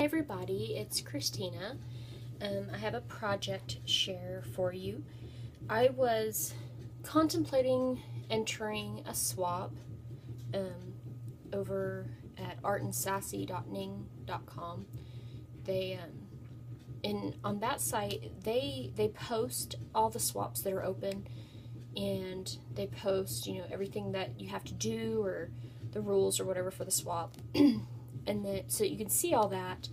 everybody, it's Christina. I have a project share for you. I was contemplating entering a swap over at artandsassy.ning.com. They on that site they post all the swaps that are open, and they post everything that you have to do or the rules or whatever for the swap. And then, so you can see all that,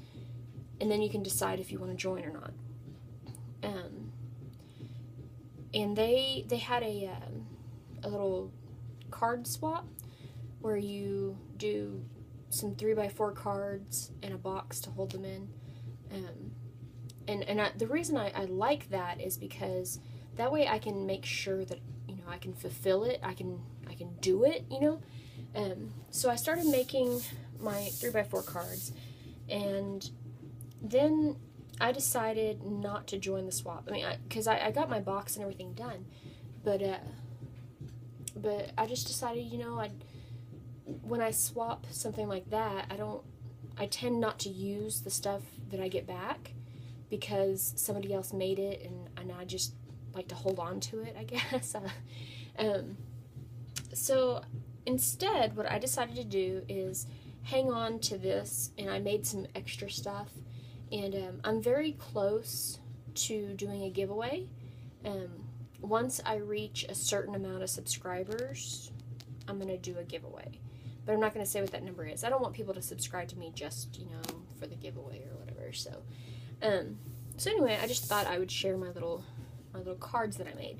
and then you can decide if you want to join or not. And they had a little card swap where you do some 3x4 cards and a box to hold them in. The reason I like that is because that way I can make sure that I can fulfill it. I can do it. So I started making my 3x4 cards, and then I decided not to join the swap. Because I got my box and everything done, but I just decided, when I swap something like that, I tend not to use the stuff that I get back because somebody else made it, and I just like to hold on to it, I guess. So instead, what I decided to do is hang on to this, and I made some extra stuff, and I'm very close to doing a giveaway. Once I reach a certain amount of subscribers, I'm going to do a giveaway, but I'm not going to say what that number is. I don't want people to subscribe to me just, for the giveaway or whatever. So anyway, I just thought I would share my little cards that I made.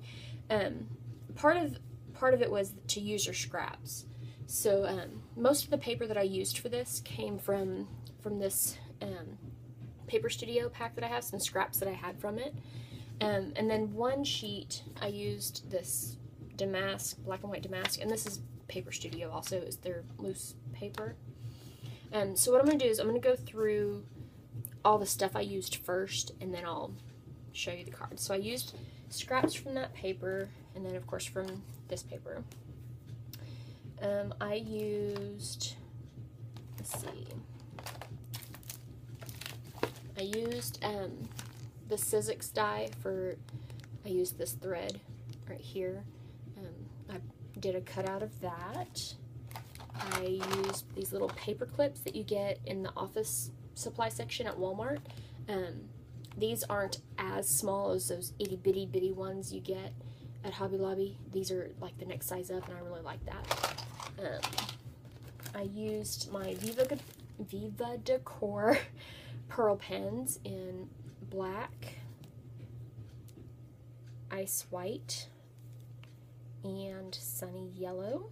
Part of it was to use your scraps. So most of the paper that I used for this came from this Paper Studio pack that I have, some scraps that I had from it. And then one sheet I used this damask, black and white damask, and this is Paper Studio also, is their loose paper. So what I'm going to do is I'm going to go through all the stuff I used first, and then I'll show you the cards. So I used scraps from that paper, and then of course from this paper. I used, I used the Sizzix die I used this thread right here. I did a cutout of that. I used these little paper clips that you get in the office supply section at Walmart. These aren't as small as those itty bitty ones you get at Hobby Lobby. These are like the next size up, and I really like that. I used my Viva Decor pearl pens in black, ice white, and sunny yellow.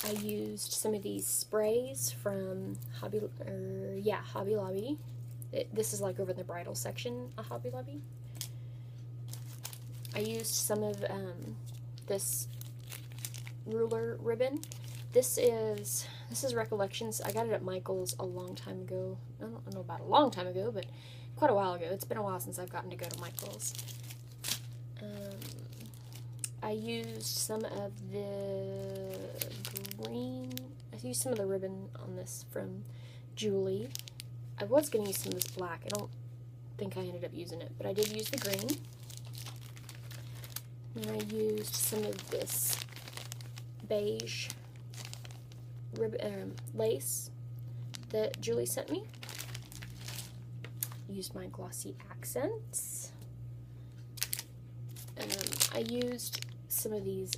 I used some of these sprays from Hobby Lobby. This is like over in the bridal section of Hobby Lobby. I used some of this ruler ribbon. This is Recollections. I got it at Michael's a long time ago. I don't know about a long time ago, but quite a while ago. It's been a while since I've gotten to go to Michael's. I used some of the green. I used some of the ribbon on this from Julie. I was going to use some of this black. I don't think I ended up using it, but I did use the green. And I used some of this beige lace that Julie sent me. Used my glossy accents. I used some of these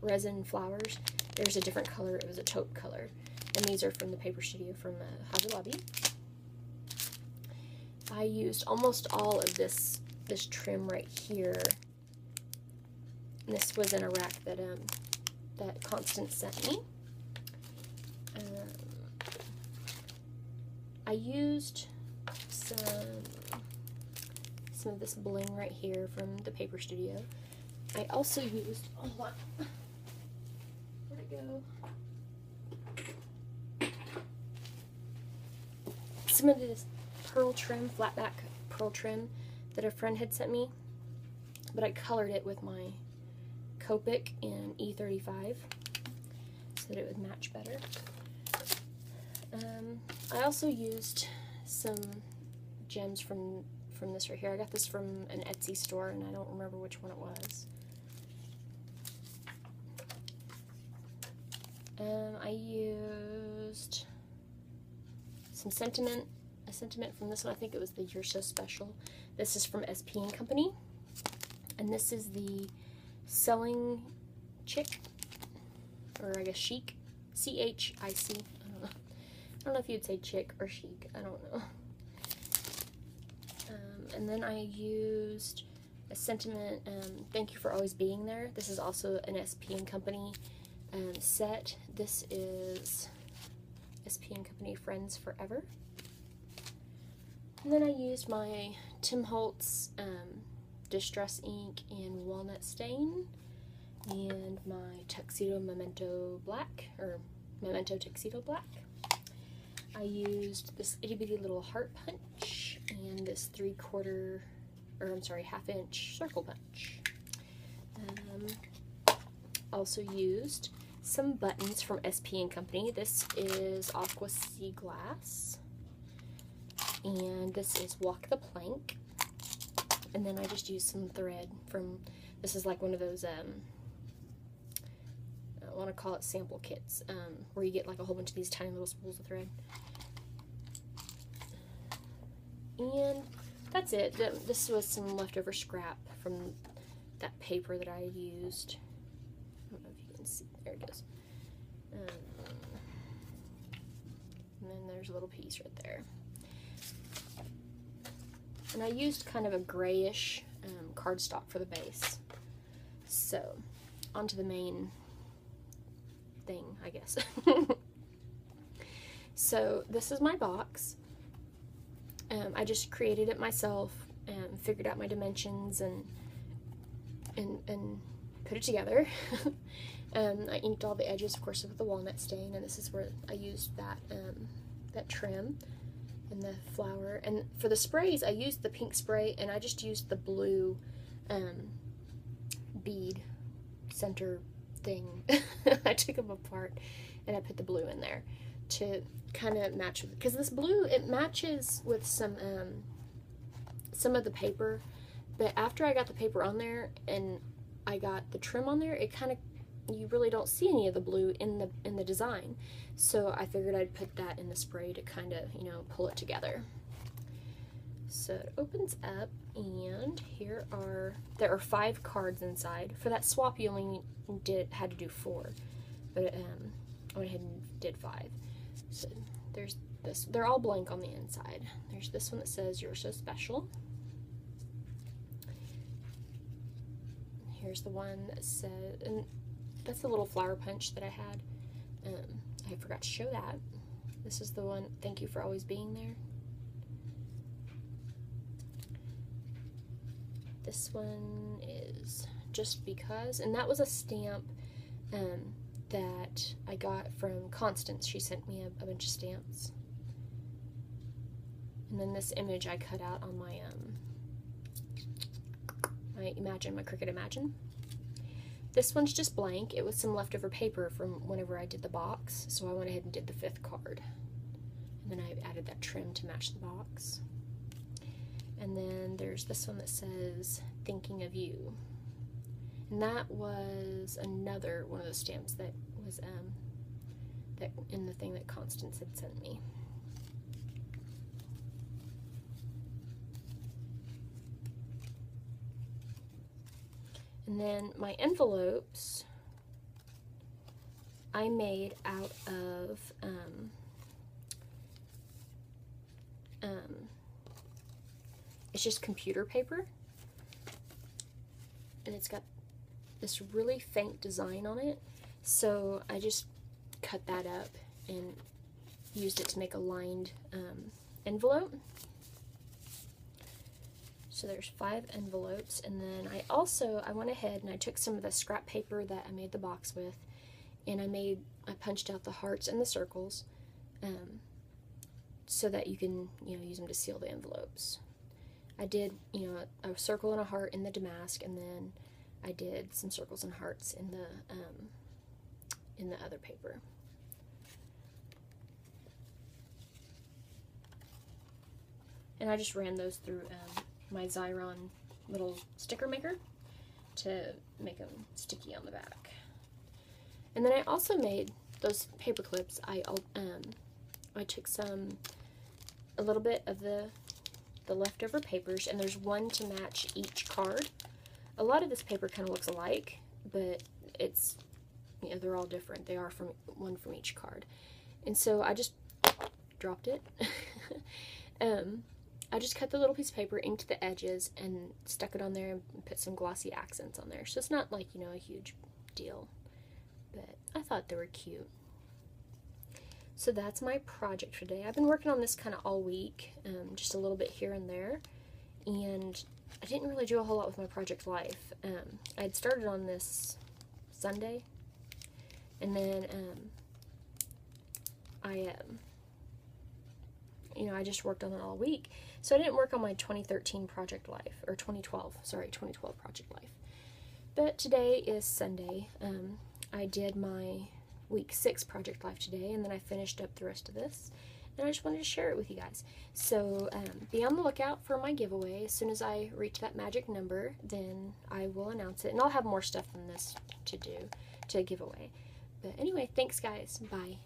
resin flowers. There's a different color. It was a taupe color. And these are from the Paper Studio from Hobby Lobby. I used almost all of this trim right here. And this was in a rack that Constance sent me. I used some of this bling right here from the Paper Studio. I also used, hold on, where'd it go? Some of this pearl trim, flat back pearl trim that a friend had sent me, but I colored it with my Copic in E35 so that it would match better. I also used some gems from this right here. I got this from an Etsy store, and I don't remember which one it was. I used some sentiment, a sentiment from this one. I think it was the You're So Special. This is from SP & Company, and this is the Selling Chic, or I guess Chic, CHIC. I don't know if you'd say chick or chic. I don't know. And then I used a sentiment, Thank You for Always Being There. This is also an SP & Company set. This is SP & Company Friends Forever. And then I used my Tim Holtz Distress Ink in Walnut Stain, and my Tuxedo Memento Black, or Memento Tuxedo Black. I used this itty bitty little heart punch and this 1/2-inch circle punch. Also used some buttons from SP & Company. This is Aqua Sea Glass, and this is Walk the Plank. And then I just used some thread from, this is like one of those, I want to call it sample kits, where you get like a whole bunch of these tiny little spools of thread. And that's it. This was some leftover scrap from that paper that I had used. I don't know if you can see. There it goes. And then there's a little piece right there. And I used kind of a grayish cardstock for the base. So, onto the main thing, I guess. So, this is my box. I just created it myself and figured out my dimensions and put it together. I inked all the edges, of course, with the walnut stain, and this is where I used that trim and the flower. And for the sprays, I used the pink spray, and I just used the blue bead center thing. I took them apart and I put the blue in there to kind of match with, because this blue, it matches with some of the paper, but after I got the paper on there and I got the trim on there, it kind of, you really don't see any of the blue in the design. So I figured I'd put that in the spray to kind of, you know, pull it together. So it opens up, and there are 5 cards inside. For that swap, you only had to do 4, but I went ahead and did 5. So there's this. They're all blank on the inside. There's this one that says You're So Special. Here's the one that says, and that's the little flower punch that I had. I forgot to show that. This is the one, Thank You for Always Being There. This one is Just Because, and that was a stamp that I got from Constance. She sent me a bunch of stamps. And then this image I cut out on my my Cricut Imagine. This one's just blank. It was some leftover paper from whenever I did the box, so I went ahead and did the 5th card. And then I added that trim to match the box. And then there's this one that says Thinking of You. And that was another one of those stamps that was that in the thing that Constance had sent me. And then my envelopes I made out of it's just computer paper, and it's got this really faint design on it, so I just cut that up and used it to make a lined envelope. So there's 5 envelopes, and then I went ahead and I took some of the scrap paper that I made the box with, and I punched out the hearts and the circles, so that you can, you know, use them to seal the envelopes. I did, you know, a circle and a heart in the damask, and then I did some circles and hearts in the other paper. And I just ran those through my Xyron little sticker maker to make them sticky on the back. And then I also made those paper clips. I took a little bit of the leftover papers, and there's one to match each card. A lot of this paper kind of looks alike, but it's, you know, they're all different. They are one from each card. And so I just dropped it. I just cut the little piece of paper, inked the edges, and stuck it on there and put some glossy accents on there. So it's not like, you know, a huge deal, but I thought they were cute. So that's my project for today. I've been working on this kind of all week, just a little bit here and there, and I didn't really do a whole lot with my project life. I had started on this Sunday, and then I just worked on it all week. So I didn't work on my 2013 project life, or 2012 project life. But today is Sunday. I did my week 6 project life today, and then I finished up the rest of this. And I just wanted to share it with you guys. So be on the lookout for my giveaway. As soon as I reach that magic number, then I will announce it. And I'll have more stuff than this to give away. But anyway, thanks guys. Bye.